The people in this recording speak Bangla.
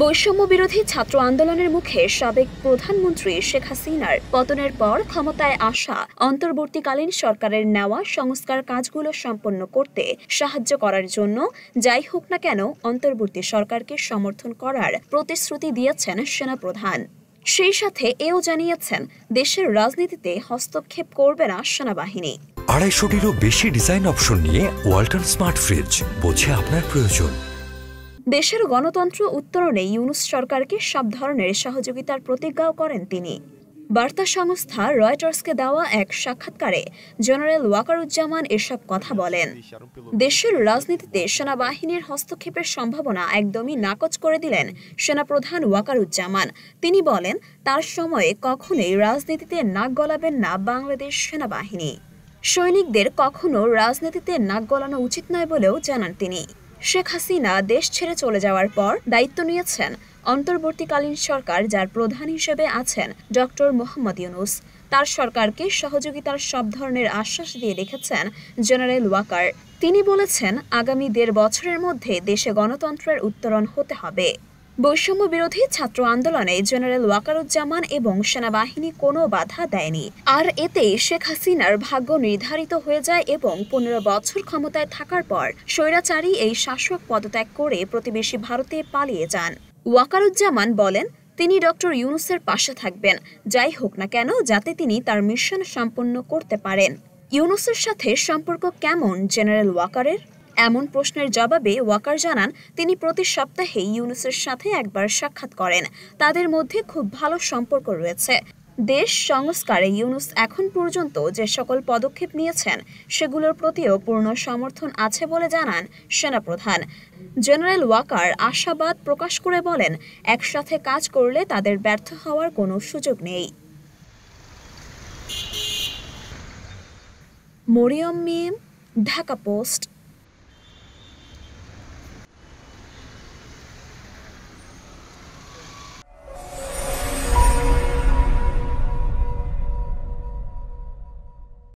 বৈষম্য বিরোধী ছাত্র আন্দোলনের মুখে সাবেক প্রধানমন্ত্রী শেখ হাসিনার পতনের পর ক্ষমতায় আসা অন্তর্বর্তীকালীন সরকারের নেওয়া সংস্কার কাজগুলো সম্পন্ন করতে সাহায্য করার জন্য যাই হোক না কেন অন্তর্বর্তী সরকারকে সমর্থন করার প্রতিশ্রুতি দিয়েছেন সেনাপ্রধান। সেই সাথে এও জানিয়েছেন দেশের রাজনীতিতে হস্তক্ষেপ করবে না সেনাবাহিনী। 250-টিরও বেশি ডিজাইন অপশন নিয়ে ওয়ালটন স্মার্ট ফ্রিজ, বোঝে আপনার প্রয়োজন। দেশের গণতন্ত্র উত্তরণে ইউনূস সরকারকে সব ধরনের সহযোগিতার প্রতিজ্ঞাও করেন তিনি। বার্তা সংস্থা রয়টার্সকে দেওয়া এক সাক্ষাৎকারে জেনারেল ওয়াকারুজ্জামান এসব কথা বলেন। দেশের রাজনীতিতে সেনাবাহিনীর হস্তক্ষেপের সম্ভাবনা একদমই নাকচ করে দিলেন সেনাপ্রধান ওয়াকারুজ্জামান। তিনি বলেন, তার সময়ে কখনোই রাজনীতিতে নাক গলাবেন না বাংলাদেশ সেনাবাহিনী। সৈনিকদের কখনো রাজনীতিতে নাক গলানো উচিত নয় বলেও জানান তিনি। শেখ হাসিনা দেশ ছেড়ে চলে যাওয়ার পর দায়িত্ব নিয়েছেন অন্তর্বর্তীকালীন সরকার, যার প্রধান হিসেবে আছেন ডক্টর মোহাম্মদ ইউনূস। তার সরকারকে সহযোগিতার সব ধরনের আশ্বাস দিয়ে রেখেছেন জেনারেল ওয়াকার। তিনি বলেছেন, আগামী 1.5 বছরের মধ্যে দেশে গণতন্ত্রের উত্তরণ হতে হবে। বৈষম্য বিরোধী ছাত্র আন্দোলনে জেনারেল ওয়াকারুজ্জামান এবং সেনাবাহিনী কোনো বাধা দেয়নি। আর এতে শেখ হাসিনার ভাগ্য নির্ধারিত হয়ে যায় এবং 15 বছর ক্ষমতায় থাকার পর স্বৈরাচারী এই শাসক পদত্যাগ করে প্রতিবেশী ভারতে পালিয়ে যান। ওয়াকারুজ্জামান বলেন, তিনি ডক্টর ইউনূসের পাশে থাকবেন, যাই হোক না কেন, যাতে তিনি তার মিশন সম্পন্ন করতে পারেন। ইউনূসের সাথে সম্পর্ক কেমন জেনারেল ওয়াকারের? এমন প্রশ্নের জবাবে ওয়াকার জানান, তিনি প্রতি সপ্তাহে ইউনূসের সাথে একবার সাক্ষাৎ করেন। তাদের মধ্যে খুব ভালো সম্পর্ক রয়েছে। দেশ সংস্কারে ইউনূস এখন পর্যন্ত যে সকল পদক্ষেপ নিয়েছেন সেগুলোর প্রতিও পূর্ণ সমর্থন আছে বলে জানান সেনাপ্রধান। জেনারেল ওয়াকার আশাবাদ প্রকাশ করে বলেন, একসাথে কাজ করলে তাদের ব্যর্থ হওয়ার কোনো সুযোগ নেই। মরিয়ম মিম, ঢাকা পোস্ট।